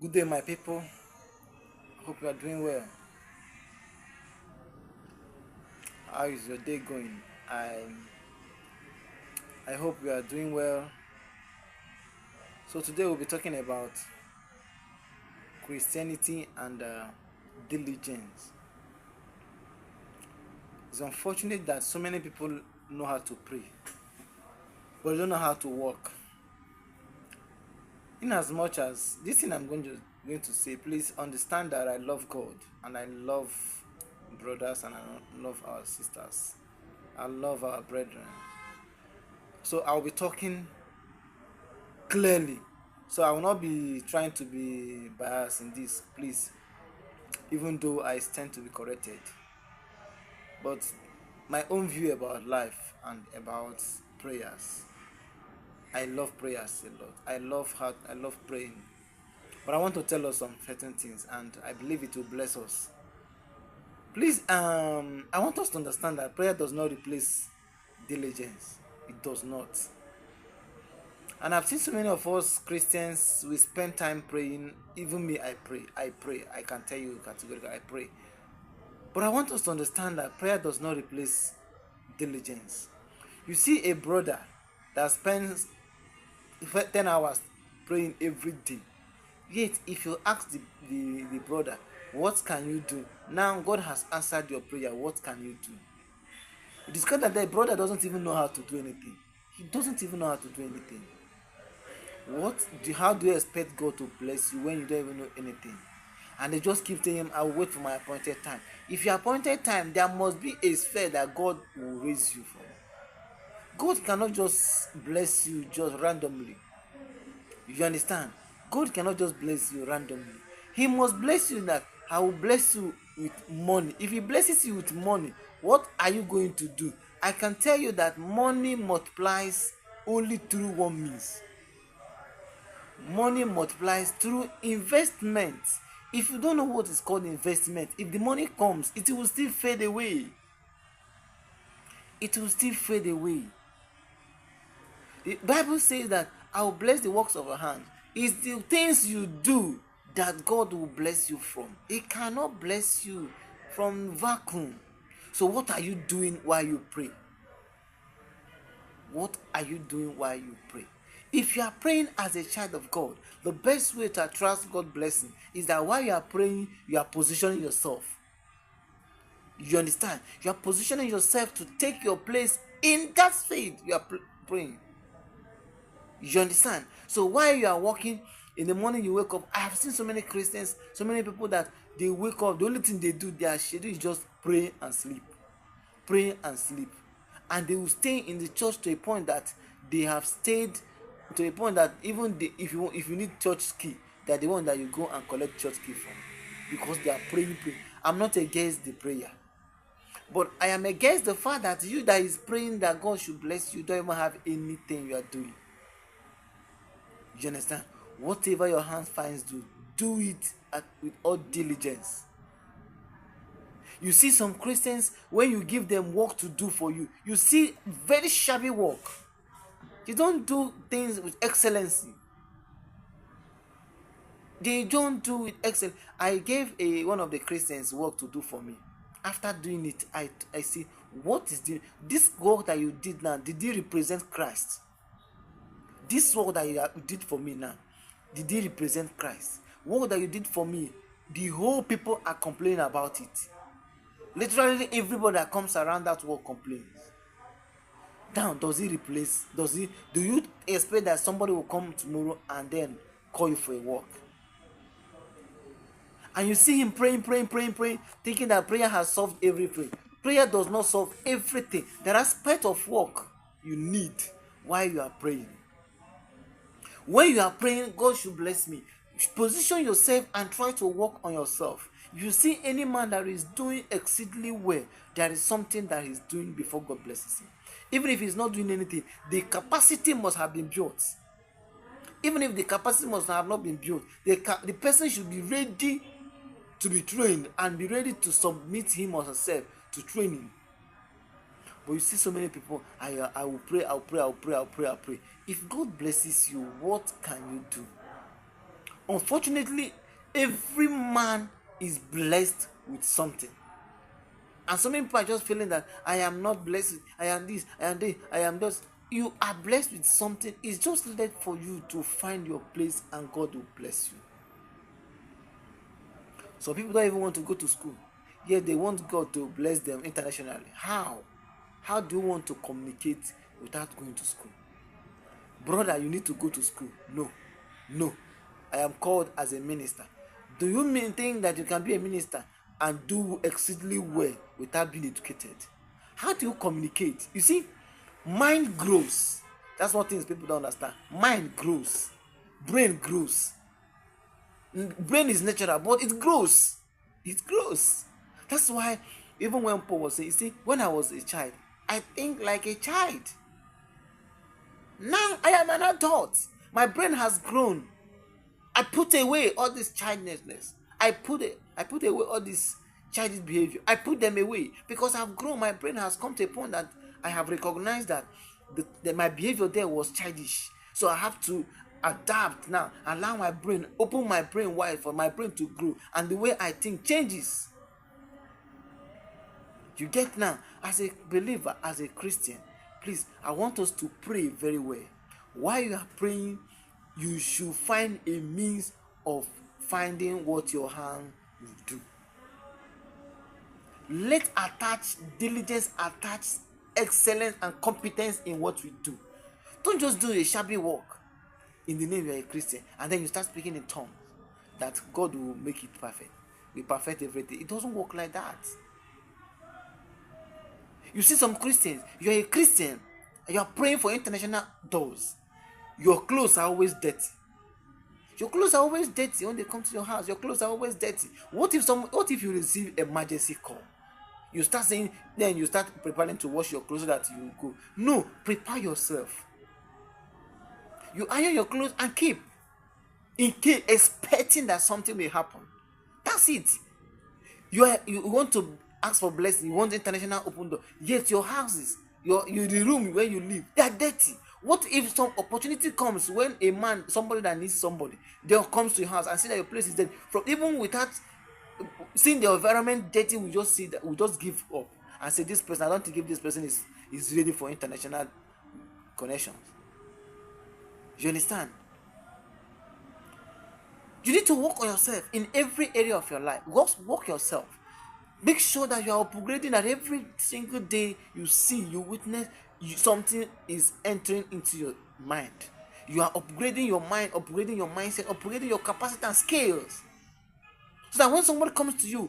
Good day, my people. Hope you are doing well. How is your day going? I I hope you are doing well. So today we'll be talking about Christianity and diligence. It's unfortunate that so many people know how to pray, but they don't know how to walk. In as much as this thing I'm going to say, please understand that I love God and I love brothers and I love our sisters. I love our brethren. So I'll be talking clearly. So I will not be trying to be biased in this, please, even though I tend to be corrected. But my own view about life and about prayers. I love prayers a lot. I love praying. But I want to tell us some certain things and I believe it will bless us. Please, I want us to understand that prayer does not replace diligence. It does not. And I've seen so many of us Christians, we spend time praying. Even me, I pray. I pray. I can tell you categorically, I pray. But I want us to understand that prayer does not replace diligence. You see a brother that spends 10 hours praying every day. Yet, if you ask the brother, what can you do? Now, God has answered your prayer. What can you do? You discover that the brother doesn't even know how to do anything. He doesn't even know how to do anything. How do you expect God to bless you when you don't even know anything? And they just keep telling him, I'll wait for my appointed time. If your appointed time, there must be a sphere that God will raise you from. God cannot just bless you just randomly. You understand? God cannot just bless you randomly. He must bless you that I will bless you with money. If he blesses you with money, what are you going to do? I can tell you that money multiplies only through one means. Money multiplies through investment. If you don't know what is called investment, if the money comes, it will still fade away. It will still fade away. The Bible says that I will bless the works of your hand. It's the things you do that God will bless you from. He cannot bless you from vacuum. So what are you doing while you pray? What are you doing while you pray? If you are praying as a child of God, the best way to attract God's blessing is that while you are praying, you are positioning yourself. You understand? You are positioning yourself to take your place in that faith you are praying. You understand? So while you are walking in the morning, you wake up. I have seen so many Christians, so many people that they wake up. The only thing they do, their schedule is just pray and sleep, pray and sleep, and they will stay in the church to a point that they have stayed to a point that even if you need church key, they are the one that you go and collect church key from, because they are praying. I'm not against the prayer, but I am against the fact that you that is praying that God should bless you don't even have anything you are doing. You understand? Whatever your hands finds do it with all diligence. You see some Christians, when you give them work to do for you, you see very shabby work. They don't do things with excellency. They don't do it excellent. I gave one of the Christians work to do for me. After doing it, I see, what is this work that you did now? Did it represent Christ? This work that you did for me now, did it represent Christ? Work that you did for me, the whole people are complaining about it. Literally everybody that comes around that work complains. Now, do you expect that somebody will come tomorrow and then call you for a work? And you see him praying, thinking that prayer has solved everything. Prayer does not solve everything. There are aspects of work you need while you are praying. When you are praying, God should bless me. Position yourself and try to work on yourself. If you see any man that is doing exceedingly well, there is something that he's doing before God blesses him. Even if he's not doing anything, the capacity must have been built. Even if the capacity must have not been built, the person should be ready to be trained and be ready to submit him or herself to training. But you see so many people, I will pray, I'll pray. If God blesses you, what can you do? Unfortunately, every man is blessed with something. And so many people are just feeling that I am not blessed, I am this, I am this, I am this. You are blessed with something. It's just left for you to find your place and God will bless you. So people don't even want to go to school, yet they want God to bless them internationally. How? How do you want to communicate without going to school? Brother, you need to go to school. No, no. I am called as a minister. Do you mean think that you can be a minister and do exceedingly well without being educated? How do you communicate? You see, mind grows. That's one thing people don't understand. Mind grows, brain grows. Brain is natural, but it grows. It grows. That's why even when Paul was saying, you see, when I was a child, I think like a child. Now I am an adult. My brain has grown. I put away all this childishness. I put away all this childish behavior. I put them away because I've grown. My brain has come to a point that I have recognized that my behavior there was childish. So I have to adapt now, allow my brain, open my brain wide for my brain to grow, and the way I think changes. You get now, as a believer, as a Christian, please, I want us to pray very well. While you are praying, you should find a means of finding what your hand will do. Let attach diligence, attach excellence and competence in what we do. Don't just do a shabby work in the name you are a Christian and then you start speaking in tongues that God will make it perfect. We perfect everything. It doesn't work like that. You see some Christians, you are a Christian and you are praying for international doors. Your clothes are always dirty. Your clothes are always dirty when they come to your house. Your clothes are always dirty. What if you receive emergency call? You start saying, then you start preparing to wash your clothes so that you go. No, prepare yourself. You iron your clothes and keep. In case expecting that something may happen. That's it. You want to ask for blessing, you want international open door, yet your houses, the room where you live, they are dirty. What if some opportunity comes when a man, somebody that needs somebody, they comes to your house and see that your place is dirty, from even without seeing the environment dirty, we just see that, we just give up and say, this person, I don't think if this person is ready for international connections. You understand? You need to work on yourself in every area of your life. Work yourself. Make sure that you are upgrading, that every single day you see, you witness, something is entering into your mind. You are upgrading your mind, upgrading your mindset, upgrading your capacity and skills. So that when somebody comes to you,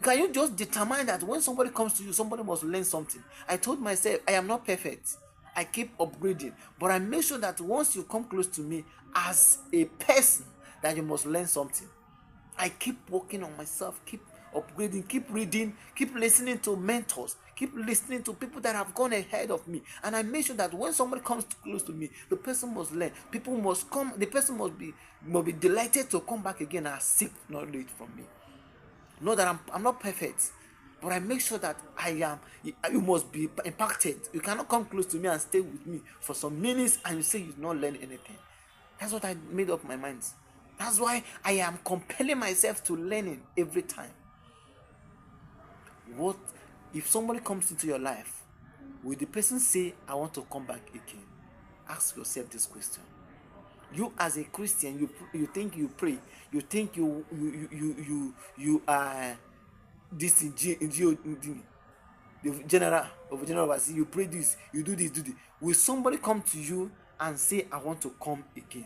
can you just determine that when somebody comes to you, somebody must learn something? I told myself, I am not perfect. I keep upgrading. But I make sure that once you come close to me as a person, that you must learn something. I keep working on myself, keep upgrading, keep reading, keep listening to mentors, keep listening to people that have gone ahead of me. And I make sure that when somebody comes close to me, the person must learn. People must come, the person must be delighted to come back again and seek knowledge from me. Know that I'm not perfect, but I make sure that you must be impacted. You cannot come close to me and stay with me for some minutes and you say you've not learned anything. That's what I made up my mind. That's why I am compelling myself to learning every time. What if somebody comes into your life? Will the person say, I want to come back again? Ask yourself this question. You as a Christian, you think you pray, you think you are this in the general overseas, you pray this, you do this. Will somebody come to you and say, I want to come again?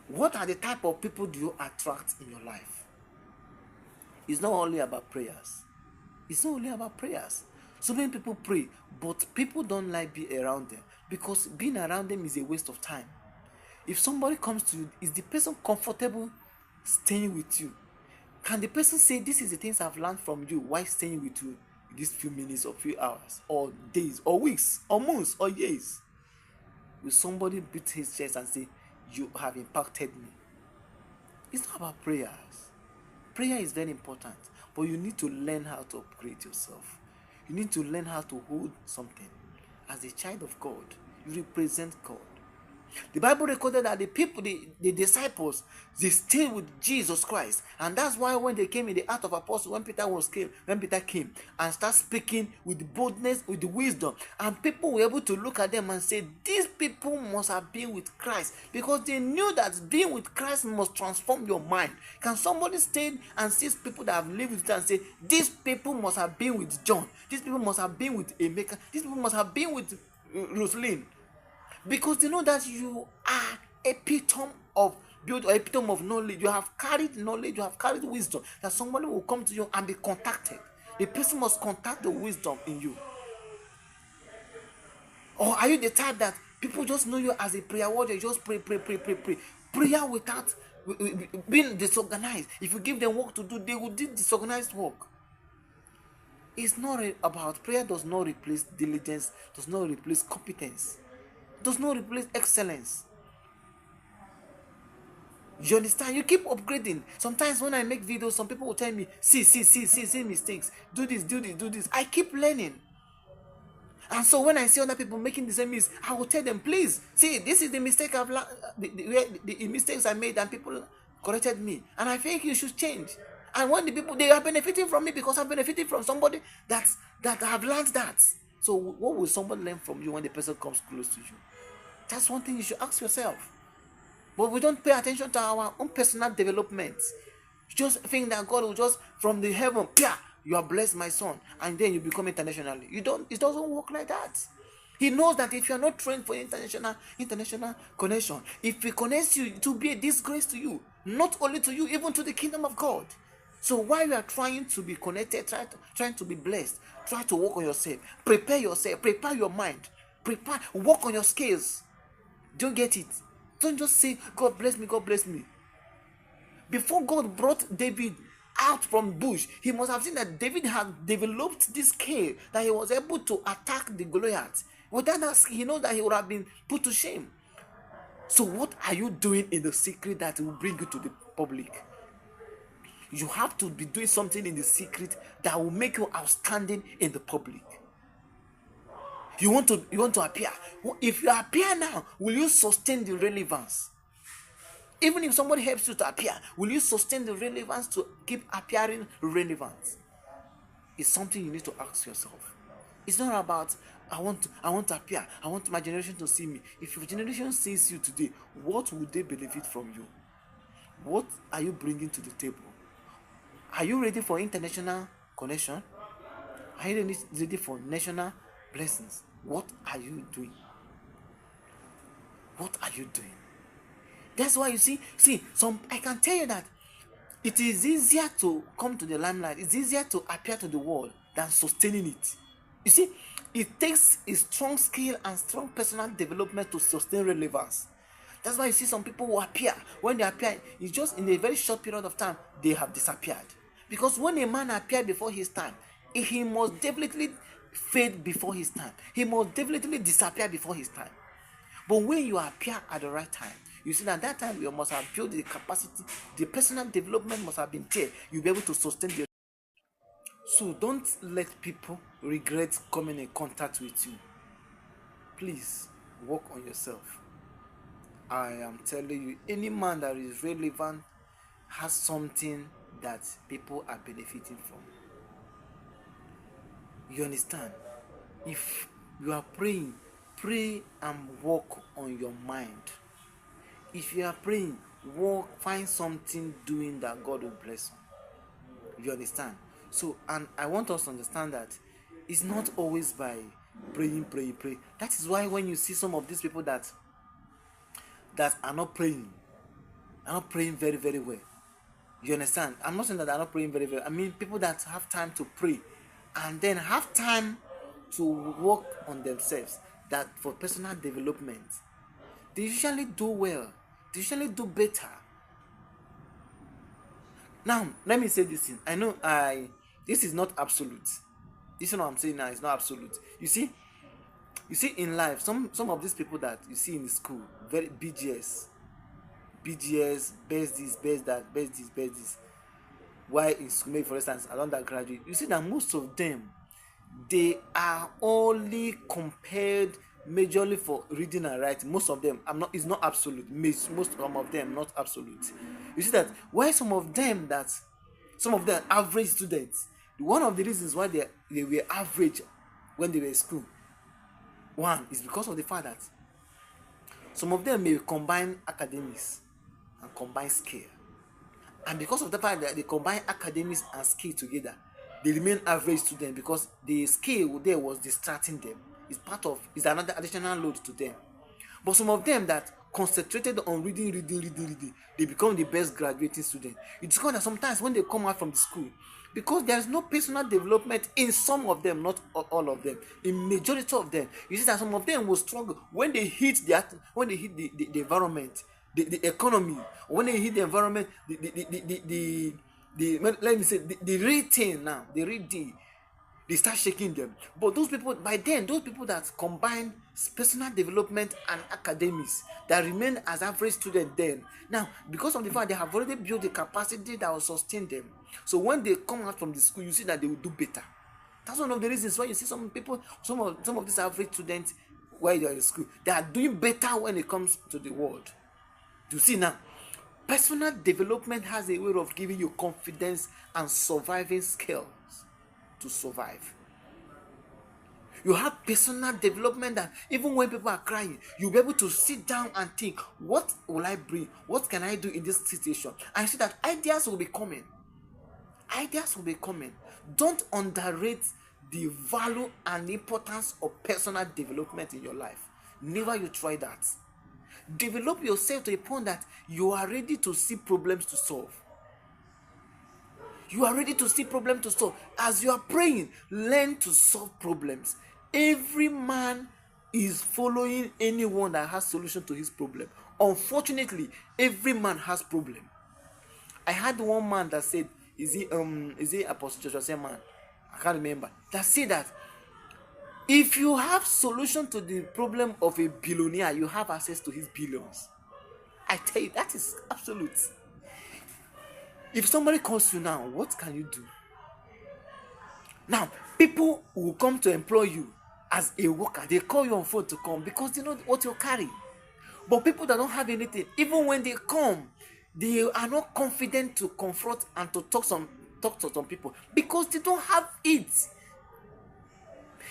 What are the type of people do you attract in your life? It's not only about prayers. It's not only about prayers. So many people pray, but people don't like be around them because being around them is a waste of time. If somebody comes to you, is the person comfortable staying with you? Can the person say, this is the things I've learned from you while staying with you these few minutes or few hours or days or weeks or months or years? Will somebody beat his chest and say, you have impacted me? It's not about prayers. Prayer is very important, but you need to learn how to upgrade yourself. You need to learn how to hold something. As a child of God, you represent God. The Bible recorded that the people, the disciples, they stayed with Jesus Christ. And that's why when they came in the Act of Apostles, when Peter came and started speaking with boldness, with wisdom, and people were able to look at them and say, these people must have been with Christ, because they knew that being with Christ must transform your mind. Can somebody stand and see people that have lived with them and say, these people must have been with John, these people must have been with Emeka, these people must have been with Rosalind? Because they know that you are epitome of beauty or epitome of knowledge. You have carried knowledge, you have carried wisdom, that somebody will come to you and be contacted. The person must contact the wisdom in you. Or are you the type that people just know you as a prayer warrior? You just pray. Prayer without being disorganized. If you give them work to do, they will do disorganized work. It's not about prayer. Does not replace diligence, does not replace competence, does not replace excellence. You understand? You keep upgrading. Sometimes when I make videos, some people will tell me, see mistakes, do this. I keep learning. And so when I see other people making the same mistakes, I will tell them, please, see, this is the mistake I've learned, the mistakes I made, and people corrected me. And I think you should change. And when the people, they are benefiting from me because I'm benefiting from somebody that have learned that. So what will somebody learn from you when the person comes close to you? That's one thing you should ask yourself. But we don't pay attention to our own personal development. You just think that God will just from the heaven, yeah, you are blessed, my son, and then you become internationally. You don't. It doesn't work like that. He knows that if you are not trained for international connection, if He connects you, it will be a disgrace to you, not only to you, even to the kingdom of God. So while you are trying to be connected, trying to be blessed, try to work on yourself, prepare your mind, work on your skills. Don't get it. Don't just say, God bless me. Before God brought David out from bush, he must have seen that David had developed this skill, that he was able to attack the Goliath. Without that, he knows that he would have been put to shame. So what are you doing in the secret that will bring you to the public? You have to be doing something in the secret that will make you outstanding in the public. You want to appear. If you appear now, will you sustain the relevance? Even if somebody helps you to appear, will you sustain the relevance to keep appearing relevant? It's something you need to ask yourself. It's not about I want to appear. I want my generation to see me. If your generation sees you today, what would they benefit from you? What are you bringing to the table? Are you ready for international connection? Are you ready for national blessings? What are you doing? What are you doing? That's why you see, I can tell you that it is easier to come to the limelight. It's easier to appear to the world than sustaining it. You see, it takes a strong skill and strong personal development to sustain relevance. That's why you see some people who appear. When they appear, it's just in a very short period of time, they have disappeared. Because when a man appeared before his time, he must definitely fade before his time. He must definitely disappear before his time. But when you appear at the right time, you see that time you must have built the capacity, the personal development must have been there. You'll be able to sustain the. So don't let people regret coming in contact with you. Please work on yourself. I am telling you, any man that is relevant has something that people are benefiting from. You understand? If you are praying, pray and work on your mind. If you are praying, find something doing that God will bless you. You understand? So, and I want us to understand that it's not always by praying. That is why when you see some of these people that are not praying very, very well. You understand? I'm not saying that they're not praying very well. I mean people that have time to pray and then have time to work on themselves, that for personal development, they usually do well. They usually do better. Now, let me say this thing. I know this is not absolute. This is what I'm saying now. It's not absolute. You see in life, some of these people that you see in the school, very BGS, best this, best that, best this. Why in school, maybe for instance, an undergraduate, you see that most of them, they are only compared majorly for reading and writing. Most of them, it's not absolute. Most of them not absolute. You see that why some of them average students. One of the reasons why they were average when they were in school, one is because of the fact that some of them may combine academics and combine skill, and because of the fact that they combine academics and skill together, they remain average students because the skill there was distracting them. It's another additional load to them. But some of them that concentrated on reading, they become the best graduating student. You discover that sometimes when they come out from the school, because there is no personal development in some of them, not all of them, in majority of them, you see that some of them will struggle when they hit the environment, the economy, when they hit the environment, let me say the reading now, the reading, they start shaking them. But those people that combine personal development and academics, that remain as average students then, now because of the fact they have already built the capacity that will sustain them, so when they come out from the school, you see that they will do better. That's one of the reasons why you see some of these average students while they are in school, they are doing better when it comes to the world. You see now, personal development has a way of giving you confidence and surviving skills to survive. You have personal development that even when people are crying, you'll be able to sit down and think, what will I bring? What can I do in this situation? And you see that ideas will be coming. Don't underrate the value and importance of personal development in your life. Never you try that. Develop yourself to a point that you are ready to see problems to solve. As you are praying, learn to solve problems. Every man is following anyone that has solution to his problem. Unfortunately, every man has problem. I had one man that said, is he Apostle Joshua Selman? I can't remember. That said that if you have solution to the problem of a billionaire, you have access to his billions. I tell you, that is absolute. If somebody calls you now, what can you do? Now, people will come to employ you as a worker. They call you on phone to come because they know what you carry. But people that don't have anything, even when they come, they are not confident to confront and to talk to some people because they don't have it.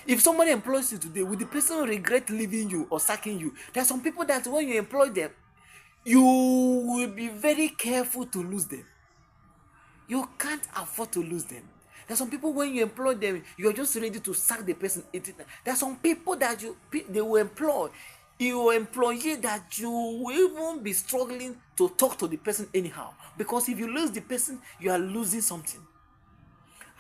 If somebody employs you today, will the person regret leaving you or sacking you? There are some people that when you employ them, you will be very careful to lose them. You can't afford to lose them. There are some people when you employ them, you are just ready to sack the person. There are some people that they will employ. Your employee that you will even be struggling to talk to the person anyhow. Because if you lose the person, you are losing something.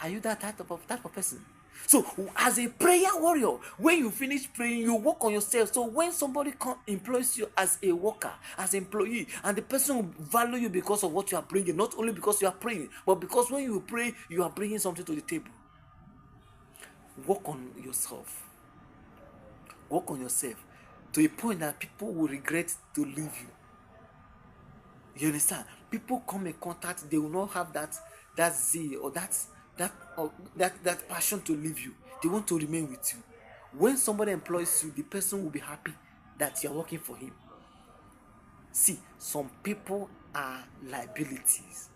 Are you that type of person? So as a prayer warrior, when you finish praying, you work on yourself. So when somebody employs you as a worker, as an employee, and the person will value you because of what you are bringing, not only because you are praying, but because when you pray, you are bringing something to the table. Work on yourself. To a point that people will regret to leave you. You understand? People come in contact, they will not have that zeal or that passion to leave you. They want to remain with you. When somebody employs you, the person will be happy that you are working for him. See, some people are liabilities.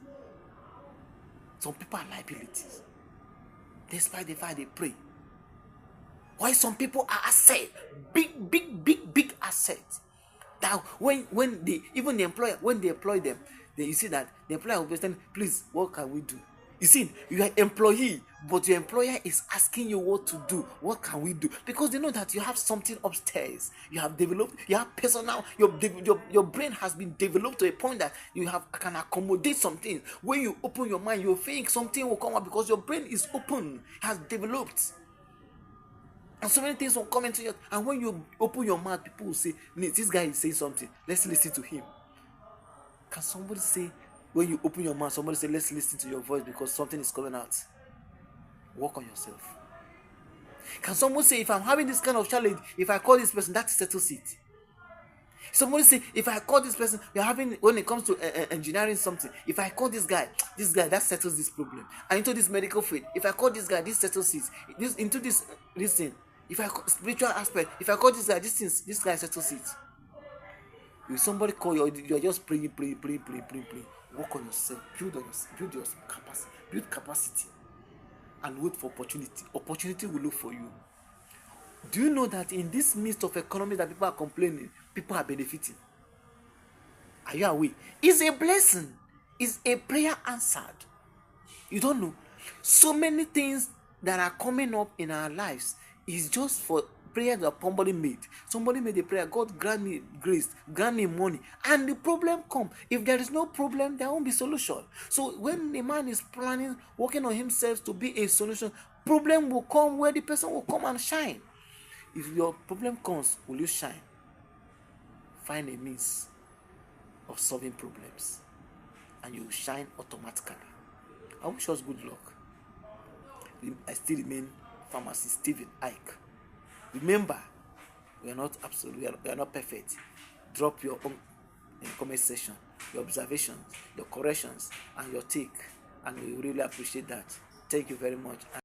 Despite the fact they pray. Why some people are asset, big assets. That when the employer, when they employ them, you see that the employer will be saying, please, what can we do? You see, you are an employee, but your employer is asking you what to do. What can we do? Because they know that you have something upstairs. You have developed, you have personal, your brain has been developed to a point that can accommodate something. When you open your mind, you think something will come out because your brain is open, has developed. And so many things will come into you. And when you open your mouth, people will say, this guy is saying something. Let's listen to him. Can somebody say, when you open your mouth, somebody say, let's listen to your voice because something is coming out? Work on yourself. Can someone say, if I'm having this kind of challenge, if I call this person, that settles it? Somebody say, if I call this person, we're having, when it comes to engineering something, if I call this guy, that settles this problem. And into this medical field, if I call this guy, this settles it. Into this thing. If I call spiritual aspect, if I call this guy, this guy settles it. If somebody call you, you're just praying. Work on yourself, build your capacity, build capacity, and wait for opportunity. Opportunity will look for you. Do you know that in this midst of economy that people are complaining, people are benefiting? Are you aware? It's a blessing. It's a prayer answered. You don't know. So many things that are coming up in our lives is just for prayer that somebody made. Somebody made a prayer, God grant me grace, grant me money. And the problem come. If there is no problem, there won't be solution. So when a man is planning, working on himself to be a solution, problem will come where the person will come and shine. If your problem comes, will you shine? Find a means of solving problems, and you will shine automatically. I wish us good luck. I still remain pharmacist Stephen Ike. Remember, we are not absolute, we are not perfect. Drop your own in the comment section, your observations, your corrections, and your take, and we really appreciate that. Thank you very much.